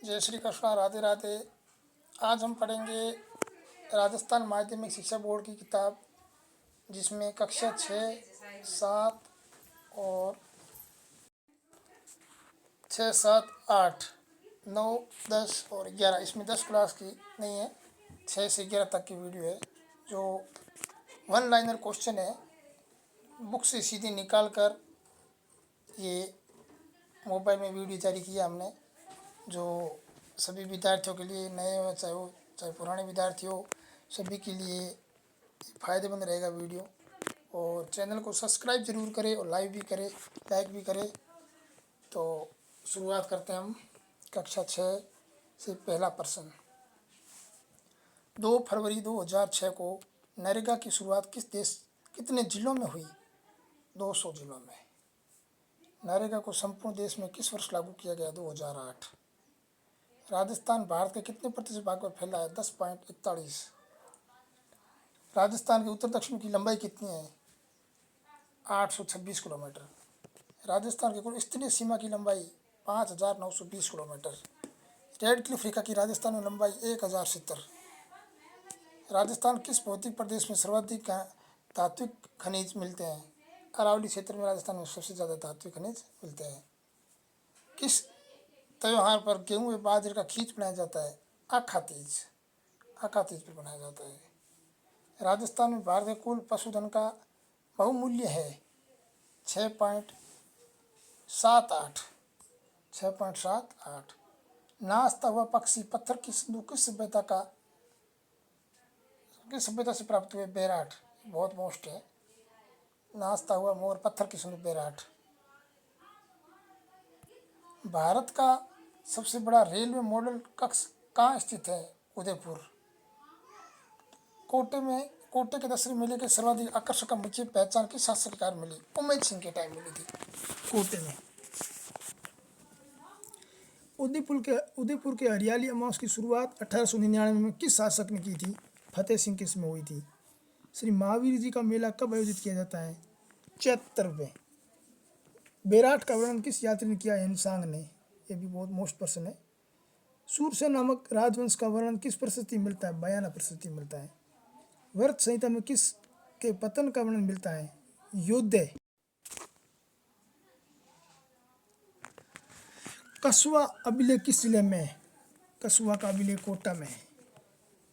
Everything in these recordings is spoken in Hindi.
जय श्री कृष्णा, राधे राधे। आज हम पढ़ेंगे राजस्थान माध्यमिक शिक्षा बोर्ड की किताब, जिसमें कक्षा 6, 7 और 6, 7, 8, 9, 10 और 11, इसमें 10 क्लास की नहीं है, 6 से 11 तक की वीडियो है। जो वन लाइनर क्वेश्चन है, बुक से सीधे निकाल कर ये मोबाइल में वीडियो जारी किया हमने, जो सभी विद्यार्थियों के लिए, नए हो चाहे पुराने विद्यार्थी हो, सभी के लिए फ़ायदेमंद रहेगा वीडियो। और चैनल को सब्सक्राइब जरूर करें और लाइक भी करें। तो शुरुआत करते हैं हम कक्षा 6 से। पहला प्रश्न, 2 फरवरी 2006 को नरेगा की शुरुआत कितने जिलों में हुई? 200 जिलों में। नरेगा को संपूर्ण देश में किस वर्ष लागू किया गया? 2008। राजस्थान भारत के कितने प्रतिशत भाग में फैला है? 10.41। राजस्थान के उत्तर दक्षिण की लंबाई कितनी है? 826 किलोमीटर। राजस्थान की कुल स्तरीय सीमा की लंबाई 5920 किलोमीटर। रेड क्लिफ रेखा की राजस्थान में लंबाई 1070। राजस्थान किस भौतिक प्रदेश में सर्वाधिक धात्विक खनिज मिलते हैं? अरावली क्षेत्र में राजस्थान में सबसे ज़्यादा धात्विक खनिज मिलते हैं। किस त्योहार पर गेहूं व बाजरे का खींच बनाया जाता है? आखा तीज। आखा तीज पर बनाया जाता है। राजस्थान में भारत के कुल पशुधन का बहुमूल्य है 6.78। 6.78। नाचता हुआ पक्षी पत्थर की संदूक किस सभ्यता से प्राप्त हुए? बेराट। बहुत मोस्ट है। नाचता हुआ मोर, पत्थर की संदूक, बेराट। भारत का सबसे बड़ा रेलवे मॉडल कक्ष कहाँ स्थित है? उदयपुर। कोटे के दशहरी मेले के सर्वाधिक आकर्षक का मुख्य पहचान किस शासनकार मिली? उमेद सिंह के टाइम मिली थी कोटे में। उदयपुर के हरियाली अमावस की शुरुआत 1899 में किस शासक ने की थी? फतेह सिंह के समय हुई थी। श्री महावीर जी का मेला कब आयोजित किया जाता है? चैत्र में। बेराट का वर्णन किस यात्री ने किया? हिमसांग ने। यह भी बहुत मोस्ट प्रश्न है। सूरसेन नामक राजवंश का वर्णन किस प्रशस्ति मिलता है? बयाना प्रशस्ति मिलता है। व्रत संहिता में किस के पतन का वर्णन मिलता है? योद्धे। कस्वा अभिलेख किस जिले में है? कस्वा का अभिलेख कोटा में है।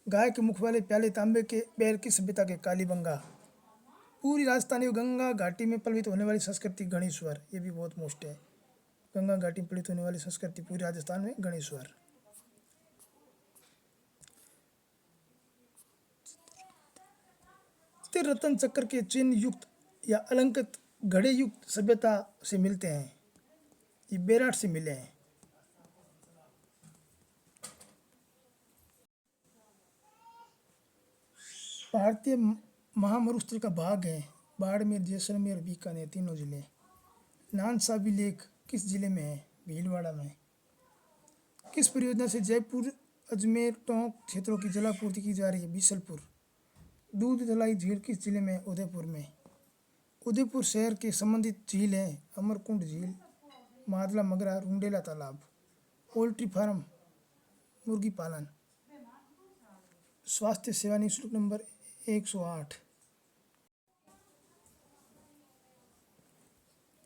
गाय के मुख वाले प्याले तांबे के पैर की सभ्यता के? कालीबंगा। पूरी राजस्थानी गंगा घाटी में पल्वित होने वाली संस्कृति? गणेश्वर। ये भी बहुत मोस्ट है। गंगा घाटी में पल्वित होने वाली संस्कृति पूरी राजस्थान में गणेश्वर। रतन चक्र के चिन्ह युक्त या अलंकृत घड़े युक्त सभ्यता से मिलते हैं? ये बेराट से मिले हैं। भारतीय महामरुस्थल का भाग है? बाड़मेर, जैसलमेर, बीकानेर, तीनों जिले। नानसा अभिलेख किस जिले में है? भीलवाड़ा में। किस परियोजना से जयपुर, अजमेर, टोंक क्षेत्रों की जलापूर्ति की जा रही है? बीसलपुर। दूध दलाई झील किस जिले में? उदयपुर में। उदयपुर शहर के संबंधित झील हैं? अमरकुंड झील, मादला मगरा, रुंडेला तालाब। पोल्ट्री फार्म, मुर्गी पालन। स्वास्थ्य सेवा निःशुल्क नंबर 108।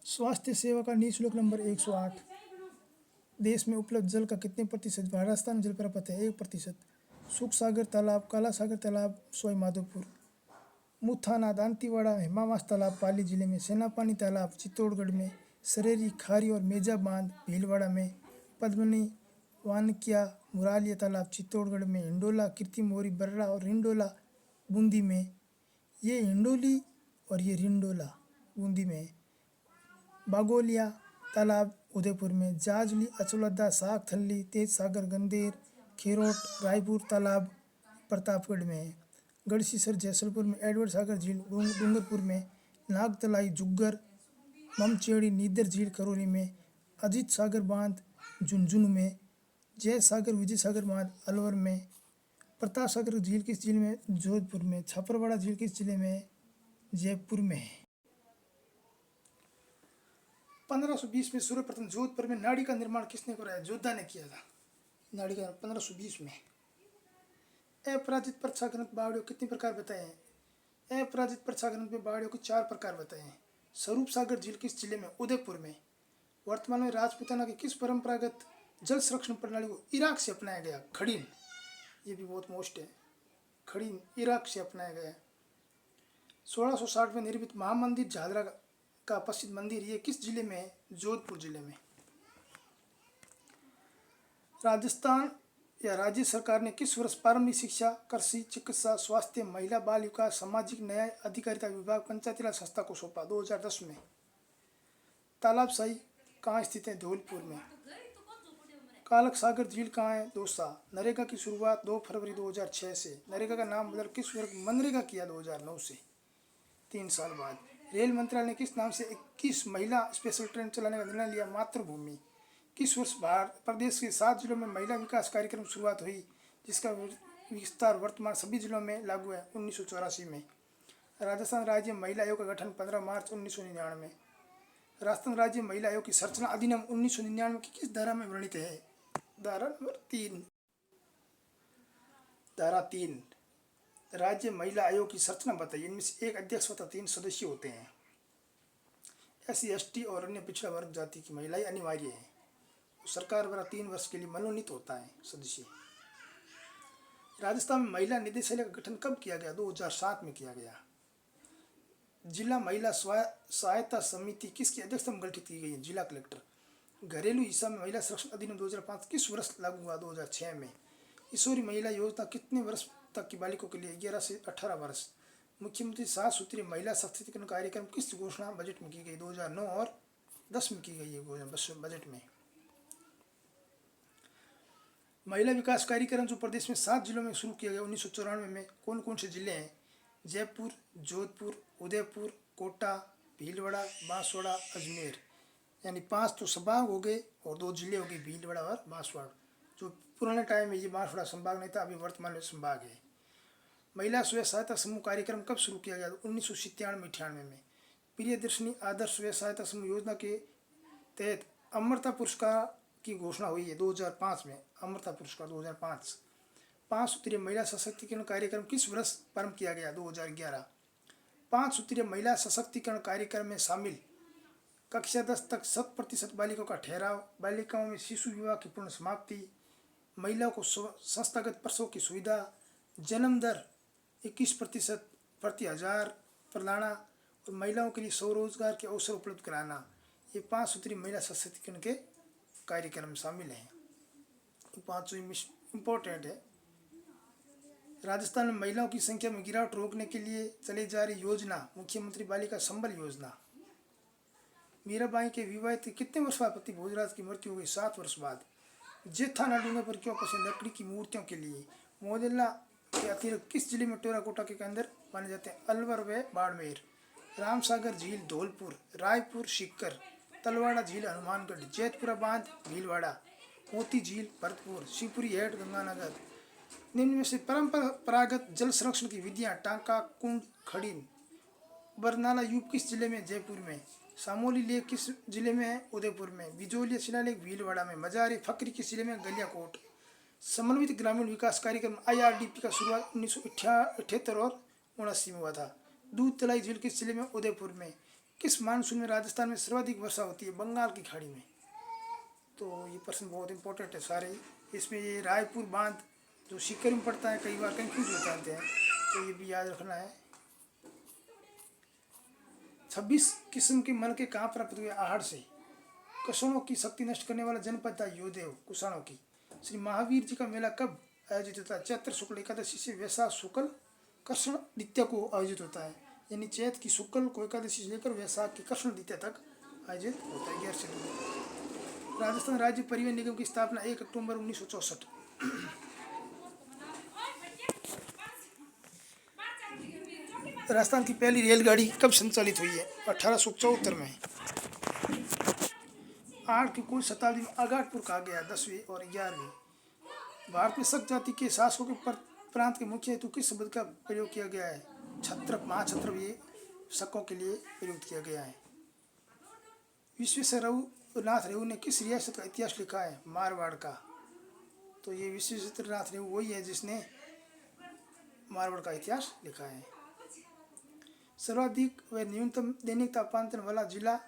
स्वास्थ्य सेवा का निःशुल्क नंबर 108। देश में उपलब्ध जल का कितने प्रतिशत राजस्थान जलप्रपात है? 1%। सुख सागर तालाब, काला सागर तालाब, सोई माधोपुर। मुथाना, दांतीवाड़ा, हेमावास तालाब पाली जिले में। सेनापानी तालाब चित्तौड़गढ़ में। सरेरी, खारी और मेजा बांध भीलवाड़ा में। पद्मनी, वानकिया, मुरालिया तालाब चित्तौड़गढ़ में। हिंडोला, कीर्तिमोरी, बर्रा और रिंडोला बूंदी में। ये हिंडोली और ये रिंडोला बूंदी में। बागोलिया तालाब उदयपुर में। जाजली, अचलदा, साग थल्ली, तेज सागर, गंदेर, खेरोट, रायपुर तालाब प्रतापगढ़ में। गढ़सीसर जैसलपुर में। एडवर्ड सागर झील डूंगरपुर में। नागतलाई, जुग्गर, ममचेड़ी, नीदर झील करौली में। अजीत सागर बांध झुंझुनू में। जय सागर, विजय सागर बांध अलवर में। प्रताप सागर झील किस जिले में? जोधपुर में। छापरवाड़ा झील किस जिले में? जयपुर में। 1520 में सर्वप्रथम जोधपुर में नाड़ी का निर्माण किसने कराया? जोधा ने किया था। नाड़ी का 1520 में। अपराजित वर्षा घनत्व बावड़ियों कितने प्रकार बताए हैं? अपराजित वर्षा घनत्व में बावड़ियों के 4 प्रकार बताए हैं। स्वरूप सागर झील किस जिले में? उदयपुर में। वर्तमान में राजपूताना की किस परंपरागत जल संरक्षण प्रणाली को इराक से अपनाया गया? खड़ीन। ये भी बहुत मोस्ट है, खड़ीन इराक से अपनाया गया। 1660 में निर्मित महामंदिर झादरा का प्रसिद्ध मंदिर ये किस जिले में है? जोधपुर जिले में। राजस्थान या राज्य सरकार ने किस वर्ष प्रारंभिक शिक्षा, कृषि, चिकित्सा, स्वास्थ्य, महिला बाल विकास, सामाजिक न्याय, अधिकारिता विभाग पंचायती राज संस्था को सौंपा? 2010 में। तालाबशाही कहाँ स्थित है? धौलपुर में। कालक सागर झील कहाँ है? दौसा। नरेगा की शुरुआत 2 फरवरी 2006 से। नरेगा का नाम बदल किस वर्ग मनरेगा किया? 2009 से, 3 साल बाद। रेल मंत्रालय ने किस नाम से 21 महिला स्पेशल ट्रेन चलाने का निर्णय लिया? मातृभूमि। किस वर्ष प्रदेश के 7 जिलों में महिला विकास कार्यक्रम की शुरुआत हुई, जिसका विस्तार वर्तमान सभी जिलों में लागू है? 1984 में। राजस्थान राज्य महिला आयोग का गठन 15 मार्च 1999। राजस्थान राज्य महिला आयोग की संरचना अधिनियम 1999 की किस धारा में वर्णित है? धारा नंबर 3। धारा 3। राज्य महिला आयोग की संरचना बताइए। इनमें से 1 अध्यक्ष तथा 3 सदस्य होते हैं। SC ST और अन्य पिछड़ा वर्ग जाति की महिलाएं अनिवार्य है। सरकार द्वारा 3 वर्ष के लिए मनोनीत होता है सदस्य। राजस्थान में महिला निदेशालय का गठन कब किया गया? 2007 में किया गया। जिला महिला सहायता समिति किसकी अध्यक्षता में गठित की गई है? जिला कलेक्टर। घरेलू हिस्सा में महिला संरक्षण अधिनियम 2005 किस वर्ष लागू हुआ? 2006 में। किशोरी महिला योजना कितने वर्ष तक की बालिकों के लिए? 11 से 18 वर्ष। मुख्यमंत्री 7 सूत्रीय महिला सशक्तिकरण कार्यक्रम किस घोषणा बजट में की गई? 2009 और 10 में की गई है बजट में। महिला विकास कार्यक्रम जो प्रदेश में 7 जिलों में शुरू किया गया 1994 में, कौन कौन से जिले हैं? जयपुर, जोधपुर, उदयपुर, कोटा, भीलवाड़ा, बांसवाड़ा, अजमेर। यानी 5 तो संभाग हो गए और 2 जिले हो गए, भीलवाड़ा और बांसवाड़ा। जो पुराने टाइम में ये बांसवाड़ा संभाग नहीं था, अभी वर्तमान में संभाग है। महिला स्वयं सहायता समूह कार्यक्रम कब शुरू किया गया? 1997-98 में। प्रियदर्शनी आदर्श स्वयं सहायता समूह योजना के तहत अमरता पुरस्कार की घोषणा हुई है 2005 में। अमरता पुरस्कार 2005। 5 सूत्रीय महिला सशक्तिकरण कार्यक्रम किस वर्ष प्रारंभ किया गया? 2011। 5 सूत्रीय महिला सशक्तिकरण कार्यक्रम में शामिल कक्षा 10 तक 100% बालिकाओं का ठहराव, बालिकाओं में शिशु विवाह की पूर्ण समाप्ति, महिलाओं को संस्थागत प्रसव की सुविधा, जन्म दर 21% प्रति 1000 प्रदाना और महिलाओं के लिए स्वरोजगार के अवसर उपलब्ध कराना, ये 5 सूत्रीय महिला सशक्तिकरण के कार्यक्रम शामिल हैं। 5 इम्पोर्टेंट है। राजस्थान में महिलाओं की संख्या में गिरावट रोकने के लिए चलाई जा रही योजना मुख्यमंत्री बालिका संबल योजना। मीराबाई के विवाहित कितने वर्ष बाद पति भोजराज की मृत्यु हो गई? 7 वर्ष बाद। जेठा नाडूंगे पर क्यों पसंद? लकड़ी की मूर्तियों के लिए। मोदेला के अतिरिक्त किस जिले में टेराकोटा के अंदर माने जाते हैं? अलवर व बाड़मेर। रामसागर झील धौलपुर, रायपुर सीकर, तलवाड़ा झील हनुमानगढ़, जैतपुरा बांध भीलवाड़ा, मोती झील भरतपुर, शिवपुरी हेड गंगानगर। निम्न में से परंपरागत जल संरक्षण की विधियां? टांका, कुंड, खड़ीन। बरनाला यूप किस जिले में? जयपुर में। सामोली लेक किस जिले में है? उदयपुर में। बिजोलिया शिलालेख भीलवाड़ा में। मजारे फकरी किस जिले में? गलियाकोट। समन्वित ग्रामीण विकास कार्यक्रम IRDP का शुरुआत 1978 और 79 में हुआ था। दूध तलाई झील किस जिले में? उदयपुर में। किस मानसून में राजस्थान में सर्वाधिक वर्षा होती है? बंगाल की खाड़ी में। तो ये प्रश्न बहुत इंपॉर्टेंट है सारे। इसमें ये रायपुर बांध जो सीकर में पड़ता है, कई बार कंफ्यूज हो जाते हैं, तो ये भी याद रखना है। 26 किस्म के मन के कहाँ प्राप्त हुए? आहड़ से। कुषाणों की शक्ति नष्ट करने वाला जनपद था योदेव, कुषाणों की। श्री महावीर जी का मेला कब आयोजित होता है? चैत्र शुक्ल एकादशी से वैशाख शुक्ल कृष्ण द्वितीया को आयोजित होता है। यानी चैत की शुक्ल को एकादशी से लेकर वैशाख की कृष्ण द्वितीया तक आयोजित होता है। 11 से। राजस्थान राज्य परिवहन निगम की स्थापना 1 अक्टूबर 1964। राजस्थान की पहली रेलगाड़ी कब संचालित हुई है? 1874 में। 8 की कुल शताब्दी में आगाटपुर कहा गया? 10वीं और 11वीं। भारत में शक जाति के शासकों के प्रांत के मुख्य हेतु किस शब्द का प्रयोग किया गया है? छत्रप, महाछत्रप, ये शकों के लिए प्रयुक्त किया गया है। विश्वेश्वर रघुनाथ रेऊ ने किस रियासत का इतिहास लिखा है? मारवाड़ का। तो ये विश्वेश्वरनाथ ने वही है जिसने मारवाड़ का इतिहास लिखा है। सर्वाधिक व न्यूनतम दैनिक तापमान वाला जिला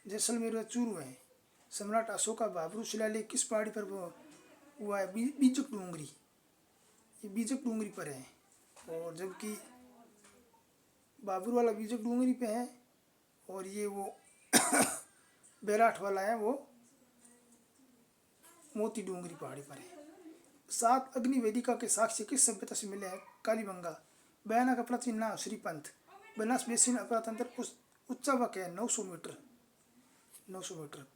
जैसलमेर व चूरू है। सम्राट अशोक का बाबरू शिलालेख किस पहाड़ी पर हुआ है? बीजक डूंगरी, ये बीजक डूंगरी पर है। और जबकि बाबरू वाला बीजक डूंगरी पे है और ये वो बेलाठ वाला है वो मोती डूंगरी पहाड़ी पर है। 7 अग्नि वेदिका के साक्ष्य किस सभ्यता से मिले हैं? कालीबंगा। बयाना का प्राचीन नाम श्रीपंथ। बनास बेसिन अपना तंत्र उच्चावक है 900 मीटर। 900 मीटर।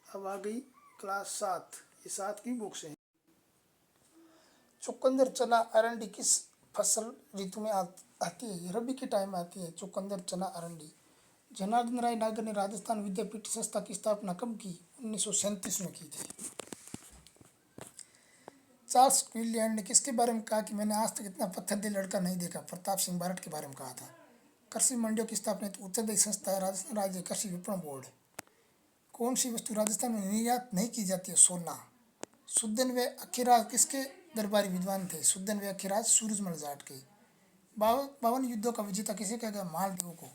अब आ गई क्लास 7, ये 7 की बुक्स है। चुकंदर, चना, अरंडी किस फसल ऋतु में आती है? रबी के टाइम में आती है चुकंदर, चना, अरंडी। जनार्दन राय नागर ने राजस्थान विद्यापीठ संस्था की स्थापना कब की? 1937 में की थी। चार्ल्स क्विलियन ने किसके बारे में कहा कि मैंने आज तक इतना पत्थर दिल लड़का नहीं देखा? प्रताप सिंह बारठ के बारे में कहा था। कृषि मंडियों की स्थापना हेतु उत्तरदायी संस्था है राजस्थान राज्य कृषि विपणन बोर्ड। कौन सी वस्तु राजस्थान में निर्यात नहीं की जाती है? सोना। सुदन व अखिराज किसके दरबारी विद्वान थे? सुदन व अखिराज सूरजमल जाट के। 52 युद्धों का विजेता किसे कहा गया? मालदेव को।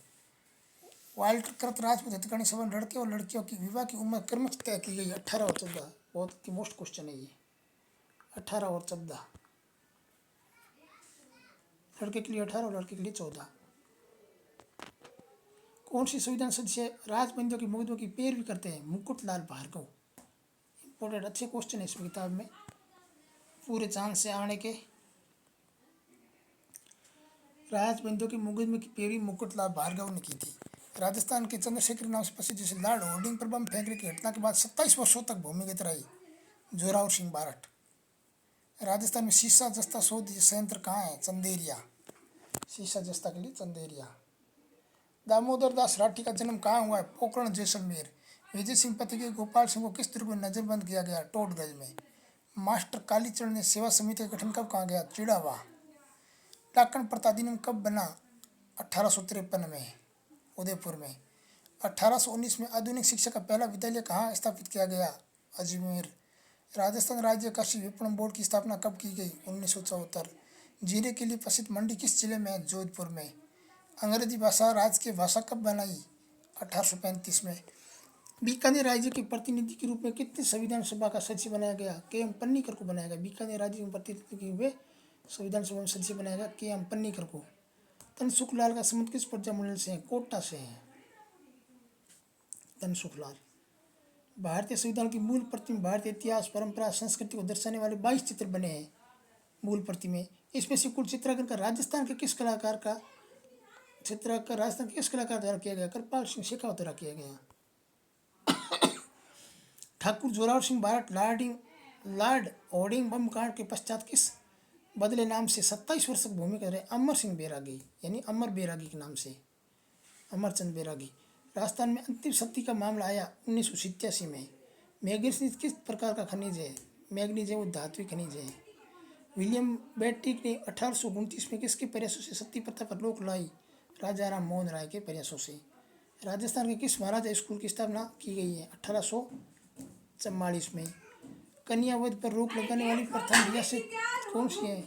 वाल्टर कृत राजपूत हितकाणी संबंध लड़के और लड़कियों की विवाह की उम्र क्रमश तय की गई? 18 और 14। बहुत ही मोस्ट क्वेश्चन है ये, 18 और 14। लड़के के लिए 18 और लड़के के लिए 14। कौन सी संविधान सदस्य राजबंदियों की मुकदमों की पैरवी करते हैं? मुकुटलाल भार्गव। इंपॉर्टेंट अच्छे क्वेश्चन है इस किताब में, पूरे चांस से आने के। राजबंदियों की मुकदमे की पैरवी मुकुटलाल भार्गव ने की थी। राजस्थान के चंद्रशेखर नाम से प्रसिद्ध जैसे लॉर्ड होर्डिंग पर बम फेंकने की घटना के बाद 27 वर्षों तक भूमिगत रही? जोरावर सिंह बारठ। राजस्थान में सीसा जस्ता शोध संयंत्र कहाँ है? चंदेरिया। सीसा जस्ता के लिए चंदेरिया। दामोदर दास राठी का जन्म कहाँ हुआ है? पोकरण, जैसलमेर। विजय सिंह पति के गोपाल सिंह को किस दुर्ग में नजरबंद किया गया? टोटगंज में। मास्टर कालीचरण ने सेवा समिति का गठन कब कहा गया? चिड़ावा। डाकन प्रताधिनियम कब बना? 1853 में उदयपुर में। 1819 में आधुनिक शिक्षा का पहला विद्यालय कहाँ स्थापित किया गया? अजमेर। राजस्थान राज्य कृषि विपणन बोर्ड की स्थापना कब की गई? 1974। जीरे के लिए प्रसिद्ध मंडी किस जिले में है? जोधपुर में। अंग्रेजी भाषा राजकीय भाषा कब बनाई? 1835 में। बीकानेर राज्य के प्रतिनिधि के रूप में कितने संविधान सभा का सदस्य बनाया गया? के.एम. पन्नीकर को बनाया गया। बीकानेर राज्य के प्रतिनिधि के रूप में संविधान सभा में सदस्य बनाया गया के.एम. पन्नीकर को। तनसुखलाल का संबंध किस प्रजामंडल से है? कोटा से है तनसुखलाल। भारतीय संविधान की मूल प्रति में भारतीय इतिहास, परंपरा, संस्कृति को दर्शाने वाले 22 चित्र बने हैं मूल प्रति में। इसमें से कुल चित्रांकन का राजस्थान के किस कलाकार द्वारा किया गया? कृपाल सिंह शेखावत द्वारा किया गया। ठाकुर जोरावर सिंह बारठ लॉर्ड होर्डिंग बम कांड के पश्चात किस बदले नाम से 27 वर्ष तक भूमिका रहे? अमर सिंह बैरागी, यानी अमर बैरागी के नाम से, अमरचंद बैरागी। राजस्थान में अंतिम सत्ती का मामला आया 1987 में। मैग्नीज किस प्रकार का खनिज है? मैग्नीज है वो धात्विक खनिज है। विलियम बेटिक ने 1829 में किसके प्रयासों से सती प्रथा पर रोक लाई? राजा राम मोहन राय के प्रयासों से। राजस्थान के किस महाराजा स्कूल की स्थापना की गई है? 1844 में। कन्यावध पर रोक लगाने वाली प्रथम रियासत कौन सी है?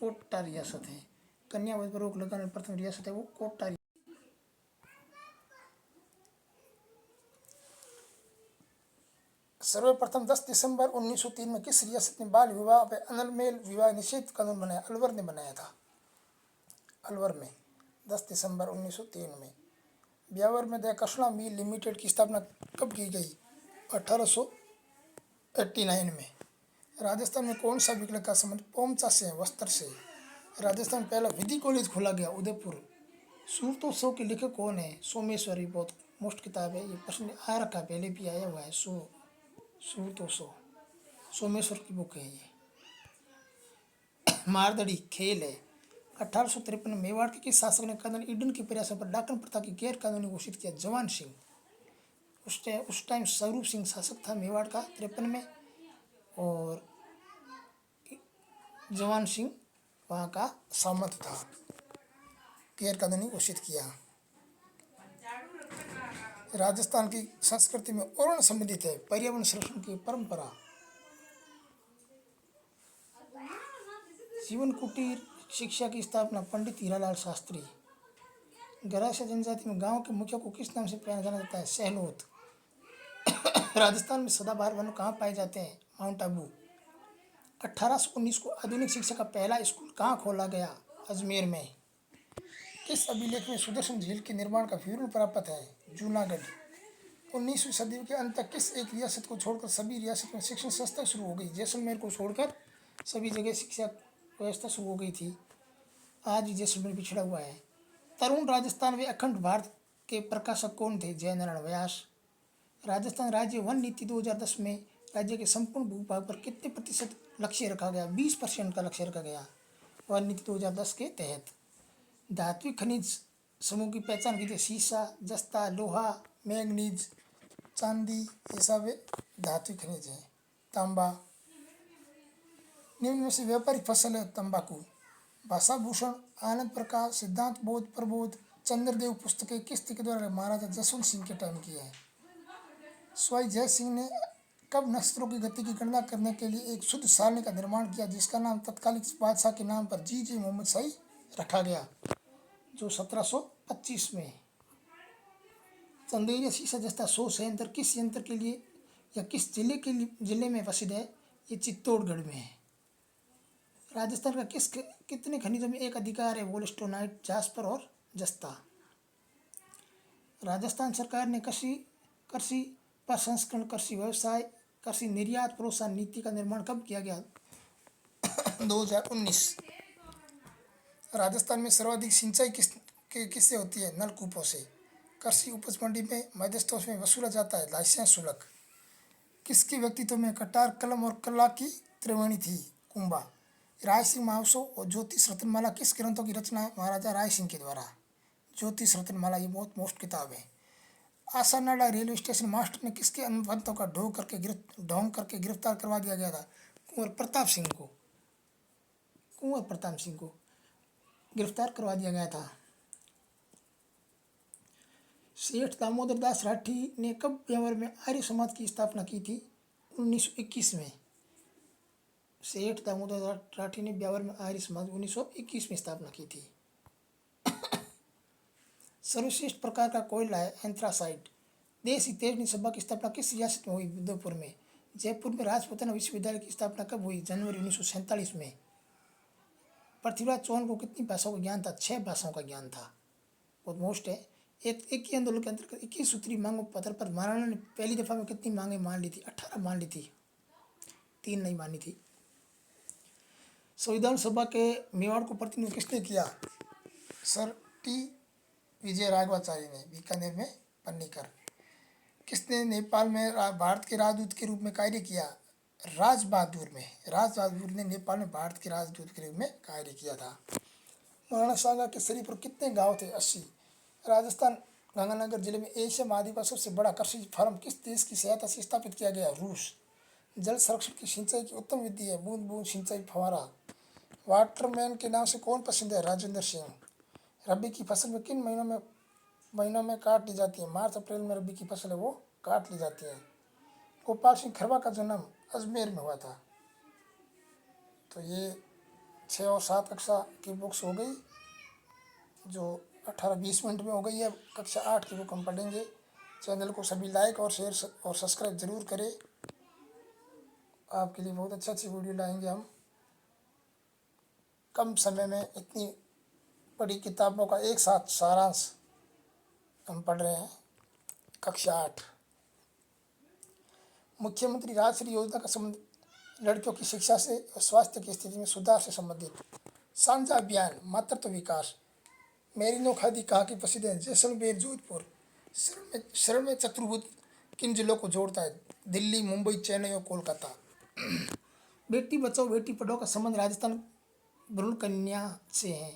कोटा रियासत है। कन्यावध पर रोक लगाने वाली प्रथम रियासत है वो कोटा। सर्वप्रथम 10 दिसंबर 1903 में किस रियासत ने बाल विवाह व अनलमेल विवाह निषेध कानून बनाया? अलवर ने बनाया था। अलवर में 10 दिसंबर 1903 में। ब्यावर में द कृष्णा मिल लिमिटेड की स्थापना कब की गई? 1889 में। राजस्थान में कौन सा विकल्प का संबंध पोमचा से है? वस्त्र से। राजस्थान में पहला विधि कॉलेज खोला गया उदयपुर। सूरतोत्सव के लेखक कौन है? सोमेश्वरी। बहुत मोस्ट किताब है ये, प्रश्न आ रखा पहले भी आया हुआ है। सूरतोत्सव सोमेश्वर की बुक है ये। मारदड़ी खेल है। 1853 में मेवाड़ के किस शासक ने कानूनी ईडन के प्रयासों पर डाकन प्रथा की गैर कानूनी घोषित किया? जवान सिंह। उस टाइम स्वरूप सिंह शासक था मेवाड़ का 53 में, और जवान सिंह वहाँ का सामंत था। गैर कानूनी घोषित किया। राजस्थान की संस्कृति में ओरण संबंधित है पर्यावरण संरक्षण की परंपरा। जीवन कुटीर शिक्षा की स्थापना पंडित हीरालाल शास्त्री। गरासिया जनजाति में गांव के मुखिया को किस नाम से पुकारा जाना जाता है? सहलोत। राजस्थान में सदाबहार वन कहाँ पाए जाते हैं? माउंट आबू। 1819 को आधुनिक शिक्षा का पहला स्कूल कहाँ खोला गया? अजमेर में। किस अभिलेख में सुदर्शन झील के निर्माण का विवरण प्राप्त है? जूनागढ़। 19वीं सदी के अंत तक किस एक रियासत को छोड़कर सभी रियासत में शिक्षण संस्था शुरू हो गई? जैसलमेर को छोड़कर सभी जगह शिक्षा व्यवस्था शुरू हो गई थी। आज ही जैसलमेर पिछड़ा हुआ है। तरुण राजस्थान व अखंड भारत के प्रकाशक कौन थे? जयनारायण व्यास। राजस्थान राज्य वन नीति 2010 में राज्य के संपूर्ण भूभाग पर कितने प्रतिशत लक्ष्य रखा गया? 20% का लक्ष्य रखा गया वन नीति 2010 के तहत। धात्विक खनिज समूह की पहचान की थी? सीसा, जस्ता, लोहा, मैंगनीज, चांदी, ये सब धात्विक खनिज है। तांबा। निम्न में से व्यापारिक फसल है तंबाकू। भाषा भूषण, आनंद प्रकाश, सिद्धांत बोध, प्रबोध, चंद्रदेव पुस्तकें किस के द्वारा महाराजा जसवंत सिंह के टाइम की है? स्वाई जय सिंह ने कब नक्षत्रों की गति की गणना करने के लिए एक शुद्ध सारणी का निर्माण किया जिसका नाम तत्कालिक बादशाह के नाम पर जी मोहम्मद शाही रखा गया? जो 1725 में। चंदेरिया शीशा जस्ता 100 संयंत्र किस यंत्र के लिए या किस जिले में प्रसिद्ध है? ये चित्तौड़गढ़ में है। राजस्थान का कितने खनिजों में एक अधिकार है? वोल्स्टोनाइट, जास्पर और जस्ता। राजस्थान सरकार ने कृषि प्रसंस्करण, कृषि व्यवसाय, कृषि निर्यात प्रोत्साहन नीति का निर्माण कब किया गया? 2019। राजस्थान में सर्वाधिक सिंचाई किससे होती है? नलकूपों से। कृषि उपज मंडी में मध्यस्थों में वसूला जाता है लाइसेंस शुल्क। किसके व्यक्तित्व में कटार, कलम और कला की त्रिवेणी थी? कुंभा। राय सिंह महोत्सव और ज्योतिष रत्नमाला किस ग्रंथों की रचना है? महाराजा राय सिंह के द्वारा। ज्योतिष रत्नमाला ये बहुत मोस्ट किताब है। आसानाडा रेलवे स्टेशन मास्टर ने किसके अनुबंधों का ढोंग करके गिरफ्तार करवा दिया गया था? कुंवर प्रताप सिंह को गिरफ्तार करवा दिया गया था। सेठ दामोदर दास राठी ने कब ब्यावर में आर्य समाज की स्थापना की थी? 1921 में। सेठ दामोदर राठी ने ब्यावर में आर्य समाज 1921 में स्थापना की थी। सर्वश्रेष्ठ प्रकार का कोयला है एंथ्रासाइट। देश की 13वीं सभा की स्थापना किस रियासत में हुई? उदयपुर में। जयपुर में राजपूताना विश्वविद्यालय की स्थापना कब हुई? जनवरी 1947 में। पृथ्वीराज चौहान को कितनी भाषाओं का ज्ञान था? 6 भाषाओं का ज्ञान था। बहुत मोस्ट है। एक ही आंदोलन के अंतर्गत 21 सूत्री मांगों पत्र पर महाराणा ने पहली दफा में कितनी मांगे मान ली थी? 18 मान ली थी, 3 नहीं मानी थी। संविधान सभा के मेवाड़ को प्रतिनिधित्व किसने किया? सर टी विजय राघवाचार्य ने। बीकानेर में पन्नीकर। किसने नेपाल में भारत के राजदूत के रूप में कार्य किया? राज बहादुर ने नेपाल में भारत के राजदूत के रूप में कार्य किया था। महाराणा सांगा के शरीर पर कितने गांव थे? 80। राजस्थान गंगानगर जिले में एशिया महाद्वीप का सबसे बड़ा कृषि फार्म किस देश की सहायता से स्थापित किया गया? रूस। जल संरक्षण की सिंचाई की उत्तम विधि है बूंद बूंद सिंचाई फव्वारा। वाटरमैन के नाम से कौन प्रसिद्ध है? राजेंद्र सिंह। रबी की फसल में किन महीनों में काट ली जाती है? मार्च अप्रैल में रबी की फसल है वो काट ली जाती है। गोपाल सिंह खरबा का जन्म अजमेर में हुआ था। तो ये 6 और 7 कक्षा की बुक्स हो गई जो 18-20 मिनट में हो गई है। कक्षा 8 की बुक हम पढ़ेंगे। चैनल को सभी लाइक और शेयर और सब्सक्राइब जरूर करें। आपके लिए बहुत अच्छी वीडियो लाएंगे हम। कम समय में इतनी बड़ी किताबों का एक साथ सारांश हम पढ़ रहे हैं। कक्षा 8। मुख्यमंत्री राजश्री योजना का संबंध लड़कियों की शिक्षा से और स्वास्थ्य की स्थिति में सुधार से संबंधित। साझा अभियान, मातृत्व विकास। मेरिनो खादी कहाँ की प्रसिद्ध है? जैसलमेर, जोधपुर। शरण में चतुर्भुज किन जिलों को जोड़ता है? दिल्ली, मुंबई, चेन्नई और कोलकाता। बेटी बचाओ बेटी पढ़ाओ का संबंध राजस्थान भ्रूण कन्या से है।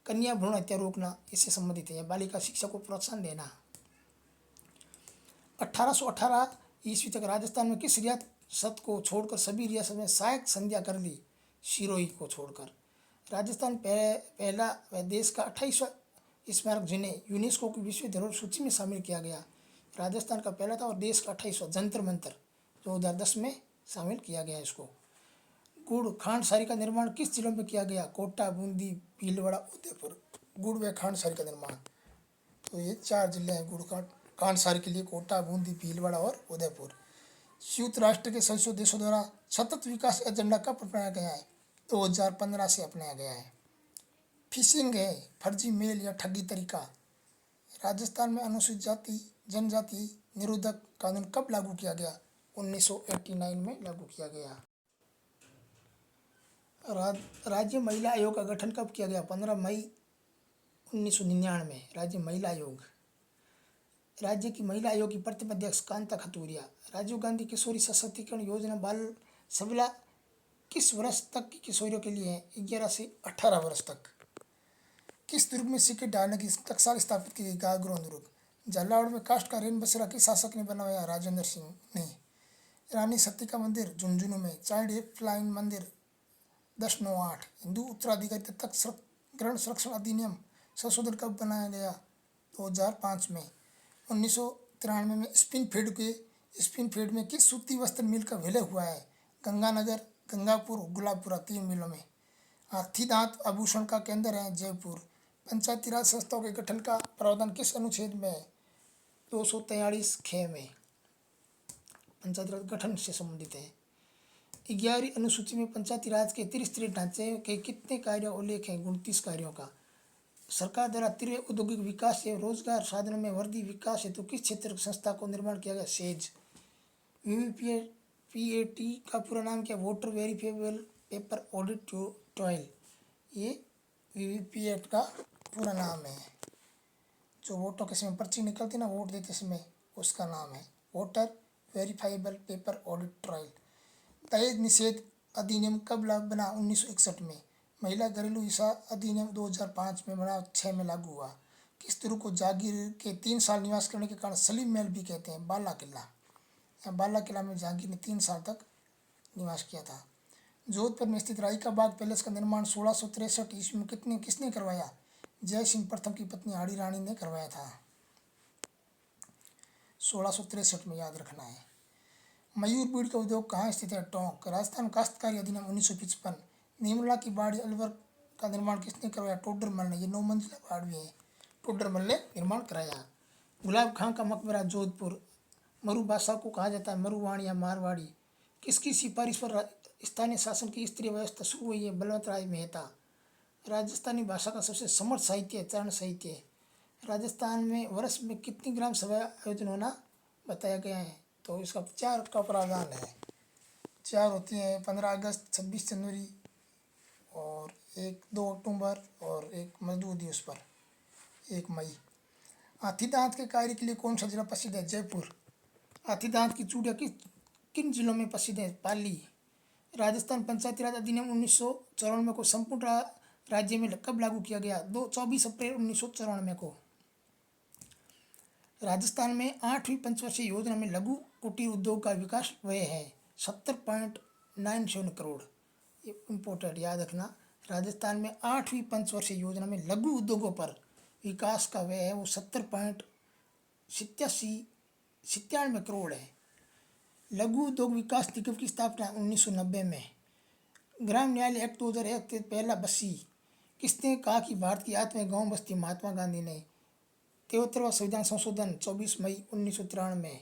कन्या भ्रूण हत्या रोकना इससे संबंधित है। बालिका शिक्षा को प्रोत्साहन देना। 1818 ईस्वी तक राजस्थान में किस रियासत को छोड़कर सभी रियासत में सहायक संध्या कर ली? सिरोही को छोड़कर। राजस्थान पहला व देश का 28वां स्मारक जिन्हें यूनेस्को की विश्व धरोहर सूची में शामिल किया गया। राजस्थान का पहला था और देश का 28वां जंतर मंतर 2010 में शामिल किया गया इसको। गुड़ खांड सारी का निर्माण किस जिलों में किया गया? कोटा, बूंदी, भीलवाड़ा, उदयपुर। गुड़ व खांड सारी का निर्माण, तो ये 4 जिले हैं गुड़ खांड सारी के लिए: कोटा, बूंदी, भीलवाड़ा और उदयपुर। संयुक्त राष्ट्र के सदस्य देशों द्वारा सतत विकास एजेंडा कब अपनाया गया है? 2015 से अपनाया गया है। फिशिंग है फर्जी मेल या ठगी तरीका। राजस्थान में अनुसूचित जाति जनजाति निरोधक कानून कब लागू किया गया? 1989 में लागू किया गया। राज्य महिला आयोग का गठन कब किया गया? 15 मई 1999। राज्य महिला आयोग। राज्य की महिला आयोग की प्रथम अध्यक्ष कांता खतूरिया। राजीव गांधी किशोरी सशक्तिकरण योजना बाल सबला किस वर्ष तक की किशोरियों के लिए है? 11 से 18 वर्ष तक। किस दुर्ग में सिक्के डालने की टकसाल स्थापित की गई? गागरोन दुर्ग। झालावाड़ में काष्ठ का रेन बसेरा किस शासक ने बनवाया? राजेंद्र सिंह ने। रानी सती का मंदिर झुंझुनू में। चाइल्ड हेल्पलाइन मंदिर 1098। हिंदू उत्तराधिकारी दत्तक ग्रहण संरक्षण अधिनियम संशोधन कब बनाया गया? 2005 में। 1993 में स्पिनफील्ड में किस सूती वस्त्र मिल का विलय हुआ है? गंगानगर, गंगापुर, गुलाबपुरा 3 मिलों में। हाथी दांत आभूषण का केंद्र है जयपुर। पंचायती राज संस्थाओं के गठन का प्रावधान किस अनुच्छेद में है? 243 ख में। पंचायती राज गठन से संबंधित है। 11वीं अनुसूची में पंचायती राज के त्रिस्तरीय ढांचे के कितने कार्यों उल्लेख है? 29 कार्यों का। सरकार द्वारा तीव्र औद्योगिक विकास एवं रोजगार साधनों में वृद्धि विकास हेतु किस क्षेत्र संस्था को निर्माण किया गया? सेज। वीवीपीएटी का पूरा नाम क्या? Voter verifiable paper audit trial. ये वीवीपीएट का पूरा नाम है। जो वोटों के समय पर्ची निकलती ना वोट देते समय, उसका नाम है voter verifiable paper audit trial. दहेज निषेध अधिनियम कब बना? 1961 में। महिला घरेलू हिंसा अधिनियम 2005 में बना, 6 में लागू हुआ। किस दुर्ग को जागीर के 3 साल निवास करने के कारण सलीम महल भी कहते हैं? बाला किला। बाला किला में जहांगीर ने 3 साल तक निवास किया था। जोधपुर में स्थित राई का बाग पैलेस का निर्माण 1663 ईस्वी में किसने करवाया? जय सिंह प्रथम की पत्नी आड़ी रानी ने करवाया था। 1663 में, याद रखना है। मयूर बीड़ का उद्योग कहाँ स्थित है? टोंक। राजस्थान काश्तकारी अधिनियम 1955। निर्मला की बाड़ी अलवर का निर्माण किसने करवाया? टोडरमल ने। ये 9 मंजिला बाड़ी है, टोडरमल ने निर्माण कराया। गुलाब खां का मकबरा जोधपुर। मरु भाषा को कहा जाता है मरुवाणी या मारवाड़ी। किसकी सिफारिश पर स्थानीय शासन की स्तरीय व्यवस्था शुरू हुई है? बलवंत राय मेहता। राजस्थानी भाषा का सबसे समर्थ साहित्य है चरण साहित्य। राजस्थान में वर्ष में कितनी ग्राम सभा आयोजन होना बताया गया है? तो इसका 4 का प्रावधान है। 4 होती हैं: 15 अगस्त, 26 जनवरी और 2 अक्टूबर और 1 मजदूर दिवस पर 1 मई। हाथी दांत के कार्य के लिए कौन सा जिला प्रसिद्ध है? जयपुर। हाथी दांत की चूड़ियाँ किन जिलों में प्रसिद्ध है? पाली। राजस्थान पंचायती राज अधिनियम 1994 को संपूर्ण राज्य में कब लागू किया गया? 24 अप्रैल 1994 को। राजस्थान में 8वीं पंचवर्षीय योजना में लघु कुटीर उद्योग का विकास व्यय है 70.97 करोड़। ये इम्पोर्टेंट, याद रखना। राजस्थान में 8वीं पंचवर्षीय योजना में लघु उद्योगों पर विकास का व्यय है वो 70.97 करोड़ है। लघु उद्योग विकास निगम की स्थापना 1990 में। ग्राम न्यायालय एक्ट 2001 के पहला बसी किसने कहा कि भारत की आत्मा गांव बस्ती? महात्मा गांधी ने। 73वां संविधान संशोधन 24 मई 1993।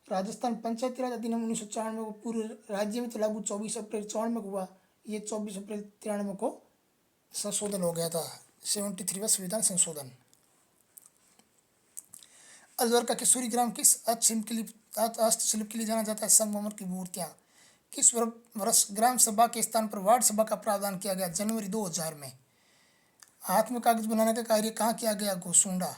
राजस्थान पंचायती राज अधिनियम 1994 को पूरे राज्य में तो लागू 24 अप्रैल 94 में हुआ। ये 24 अप्रैल 93 को संशोधन हो गया था, 73वां संविधान संशोधन। अलवर का किशोरी ग्राम किस हस्तशिल्प के लिए जाना जाता है? संगमरमर की मूर्तियाँ। किस वर्ष ग्राम सभा के स्थान पर वार्ड सभा का प्रावधान किया गया? जनवरी 2000 में। हाथ में कागज बनाने का कार्य कहाँ किया गया? घोसुंडा।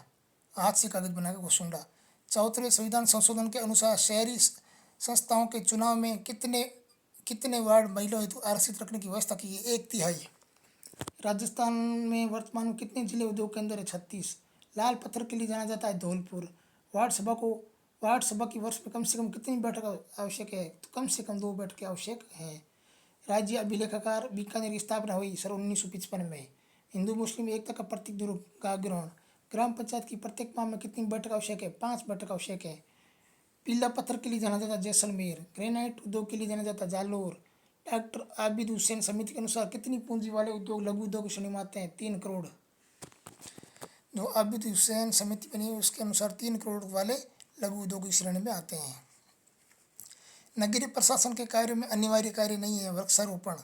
हाथ से कागज बनाने का घोसुंडा। 74वें संविधान संशोधन के अनुसार शहरी संस्थाओं के चुनाव में कितने वार्ड महिलाओं हेतु आरक्षित रखने की व्यवस्था की है? 1/3। राजस्थान में वर्तमान में कितने जिले उद्योग केंद्र है? 36। लाल पत्थर के लिए जाना जाता है धौलपुर। वार्ड सभा की वर्ष में कम से कम कितनी बैठक आवश्यक है? तो कम से कम 2 बैठकें आवश्यक हैं। राज्य अभिलेखागार बीकानेर की स्थापना हुई 1955 में। हिंदू मुस्लिम एकता का प्रतीक दुर्ग गागरोन। ग्राम पंचायत की प्रत्येक माह में कितनी बैठक आवश्यक है? 5 बैठक आवश्यक है। पीला पत्थर के लिए जाना जाता जैसलमेर, ग्रेनाइट उद्योग के लिए जाना जाता जालोर। डॉक्टर आबिद हुसैन समिति के अनुसार कितनी पूंजी वाले उद्योग लघु उद्योग की श्रेणी में आते हैं? 3 करोड़। जो आबिद हुसैन समिति बनी है उसके अनुसार 3 करोड़ वाले लघु उद्योग की श्रेणी में आते हैं। नगरीय प्रशासन के कार्यों में अनिवार्य कार्य नहीं है वृक्षारोपण।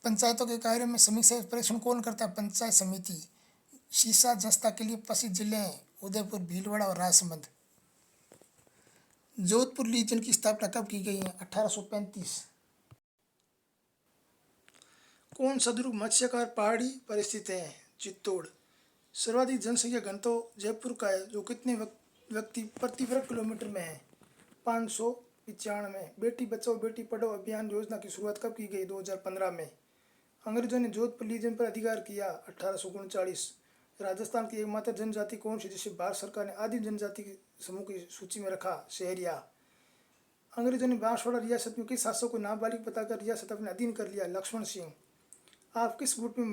पंचायतों के कार्यों में समीक्षा परीक्षण कौन करता है? पंचायत समिति। शीशा जस्ता के लिए प्रसिद्ध जिले हैं उदयपुर, भीलवाड़ा और राजसमंद। जोधपुर लीजन की स्थापना कब की गई है? 1835। कौन सा दुर्ग मत्स्यकार पहाड़ी पर स्थित है? चित्तौड़। सर्वाधिक जनसंख्या घनत्व जयपुर का है जो कितने व्यक्ति प्रति वर्ग किलोमीटर में है? 595। बेटी बचाओ बेटी पढ़ाओ अभियान योजना की शुरुआत कब की गई? 2015 में। अंग्रेजों ने जोधपुर लीजन पर अधिकार किया 1839। राजस्थान की एकमात्र जनजाति कौन सी जिसे भारत सरकार ने आदिम जनजाति के समूह की सूची में रखा? शहरिया। अंग्रेजों ने बांसवाड़ा रियासत में किस शासक को नाबालिग बताकर रियासत अपने अधीन कर लिया? लक्ष्मण सिंह। आप किस गुट में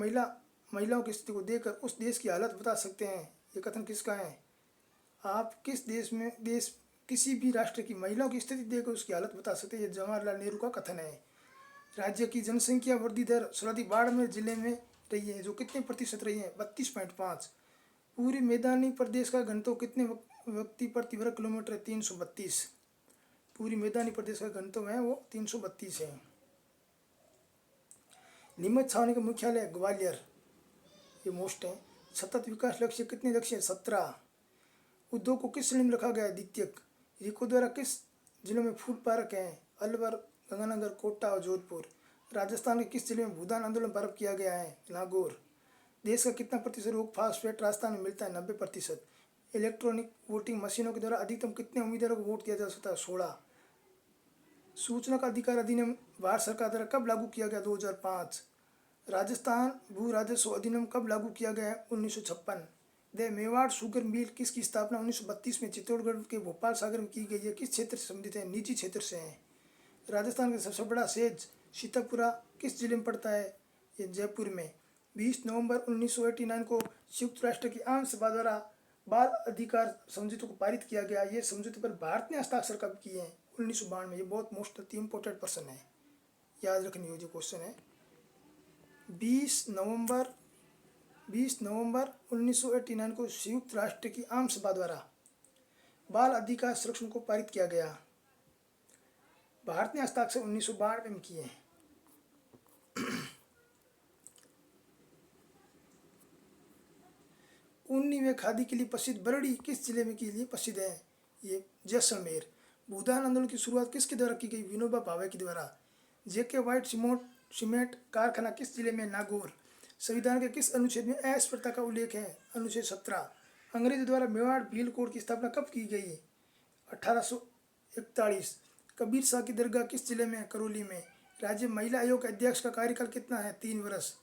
महिलाओं की स्थिति को देखकर उस देश की हालत बता सकते हैं? ये कथन किसका है? आप किस देश किसी भी राष्ट्र की महिलाओं की स्थिति देखकर उसकी हालत बता सकते हैं? ये जवाहरलाल नेहरू का कथन है। राज्य की जनसंख्या वृद्धि दर सर्वाधिक बाड़मेर जिले में रही है जो कितने प्रतिशत रही है? 32.5। पूरी मैदानी प्रदेश का घनत्व कितने व्यक्ति प्रति वर्ग किलोमीटर है? 332। पूरी मैदानी प्रदेश का घनत्व है वो 332 है। नीमच छावनी का मुख्यालय ग्वालियर, ये मोस्ट है। सतत विकास लक्ष्य कितने लक्ष्य है? 17। उद्योग को किस श्रेणी में रखा गया है? द्वितीयक। रिको द्वारा किस जिलों में फूड पार्क हैं? अलवर, गंगानगर, कोटा और जोधपुर। राजस्थान के किस जिले में भूदान आंदोलन प्रारंभ किया गया है? नागौर। देश का कितना प्रतिशत रोग फास्फेट राजस्थान में मिलता है? 90%। इलेक्ट्रॉनिक वोटिंग मशीनों के द्वारा अधिकतम कितने उम्मीदवारों को वोट दिया जा सकता है? 16। सूचना का अधिकार अधिनियम भारत सरकार द्वारा कब लागू किया गया? 2005। राजस्थान भू राजस्व अधिनियम कब लागू किया गया है? 1956। द मेवाड़ शुगर मिल किसकी स्थापना 1932 में चित्तौड़गढ़ के भोपाल सागर में की गई है? किस क्षेत्र से संबंधित है? निजी क्षेत्र से है। राजस्थान का सबसे बड़ा सेज सीतापुरा किस जिले में पड़ता है? ये जयपुर में। 20 नवंबर 1989 को संयुक्त राष्ट्र की आम सभा द्वारा बाल अधिकार समझौते को पारित किया गया। ये समझौते पर भारत ने हस्ताक्षर कब किए हैं? 1992 में। ये बहुत मोस्ट इम्पोर्टेंट पर्सन है, याद रखने योग्य क्वेश्चन है। 20 नवंबर 1989 को संयुक्त राष्ट्र की आम सभा द्वारा बाल अधिकार संरक्षण को पारित किया गया। भारत ने हस्ताक्षर 1992 में किए हैं। 19वें खादी के लिए प्रसिद्ध बरड़ी किस जिले में के लिए प्रसिद्ध है? ये जैसलमेर। भूदान आंदोलन की शुरुआत किसके द्वारा की गई? विनोबा भावे के द्वारा। जेके वाइट सीमेंट कारखाना किस जिले में? नागौर। संविधान के किस अनुच्छेद में अस्पृश्यता का उल्लेख है? अनुच्छेद 17। अंग्रेजों द्वारा मेवाड़ भील कोड की स्थापना कब की गई? 1841। कबीर शाह की दरगाह किस जिले में? करौली में। राज्य महिला आयोग के अध्यक्ष का कार्यकाल कितना है? 3 वर्ष।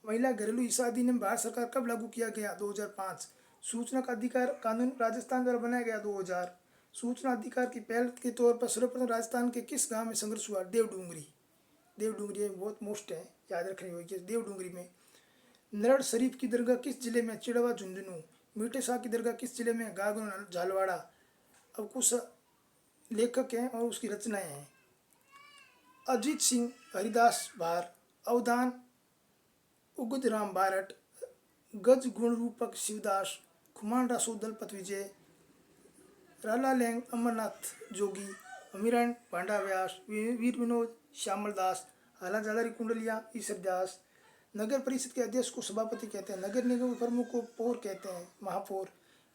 महिला घरेलू हिस्सा अधिनियम भारत सरकार कब लागू किया गया? 2005। सूचना का अधिकार कानून राजस्थान द्वारा बनाया गया 2000। सूचना अधिकार की पहल के तौर पर सर्वप्रथम राजस्थान के किस गांव में संघर्ष हुआ? देवडूंगरी। देवडूंगरी बहुत मोस्ट है, याद रखने योग्य। देवडूंगरी में। नरड़ शरीफ की दरगाह किस जिले में? चिड़वा, झुंझुनू। मीठे शाह की दरगाह किस जिले में? गागन, झालवाड़ा। अब कुछ लेखक हैं और उसकी रचनाएं हैं। अजीत सिंह, हरिदास भार, अवधान उगुदराम बारट, गज गुण रूपक शिवदास, खुमान रासो दलपत विजय, राला लैंग अमरनाथ जोगी, अमीरण पांडा व्यास, वीर विनोद श्यामल दास, हाला जालरी कुंडलिया ईश्वर दास। नगर परिषद के अध्यक्ष को सभापति कहते हैं। नगर निगम के प्रमुख को पौर कहते हैं, महापौर।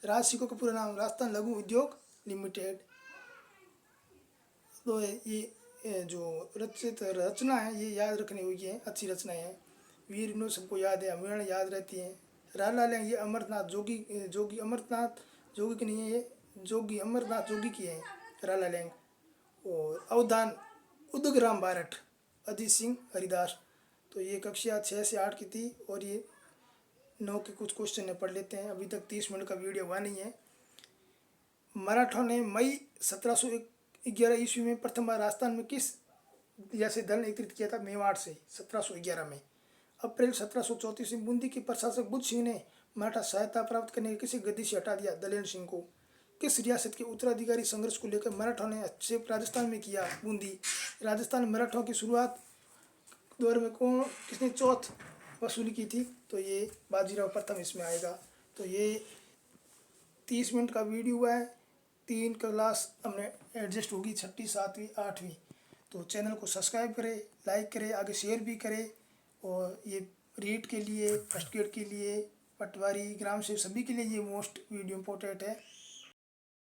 राजसिको का पूरा नाम राजस्थान लघु उद्योग लिमिटेड। तो ये जो रचना है ये याद रखने योग्य है, अच्छी रचना है। वीर विनोद सबको याद है, अमीरण याद रहती है। राला लैंग ये अमरनाथ जोगी अमरनाथ जोगी की नहीं है, ये जोगी अमरनाथ जोगी की है राला लैंग। और अवधान उदगराम बारट, अजीत सिंह, हरिदास। तो ये कक्षा 6 से 8 की थी और ये 9 के कुछ क्वेश्चन पढ़ लेते हैं। अभी तक 30 मिनट का वीडियो हुआ नहीं है। मराठों ने मई 1711 ईस्वी में प्रथम बार राजस्थान में किस जैसे दल एकत्रित किया था? मेवाड़ से 1711 में। अप्रैल 1734 में बूंदी के प्रशासक बुद्ध सिंह ने मराठा सहायता प्राप्त करने के किसी गद्दी से हटा दिया? दलेन सिंह को। किस रियासत के उत्तराधिकारी संघर्ष को लेकर मराठा ने अच्छे राजस्थान में किया? बूंदी। राजस्थान में मराठों की शुरुआत दौर में किसने चौथ वसूली की थी? तो ये बाजीराव प्रथम इसमें आएगा। तो ये 30 मिनट का वीडियो है, 3 क्लास हमने एडजस्ट होगी, 6वीं 7वीं 8वीं। तो चैनल को सब्सक्राइब करें, लाइक करें, आगे शेयर भी करें। और ये रीट के लिए, फर्स्ट ग्रेड के लिए, पटवारी, ग्राम सेवक सभी के लिए ये मोस्ट वीडियो इम्पोर्टेंट है।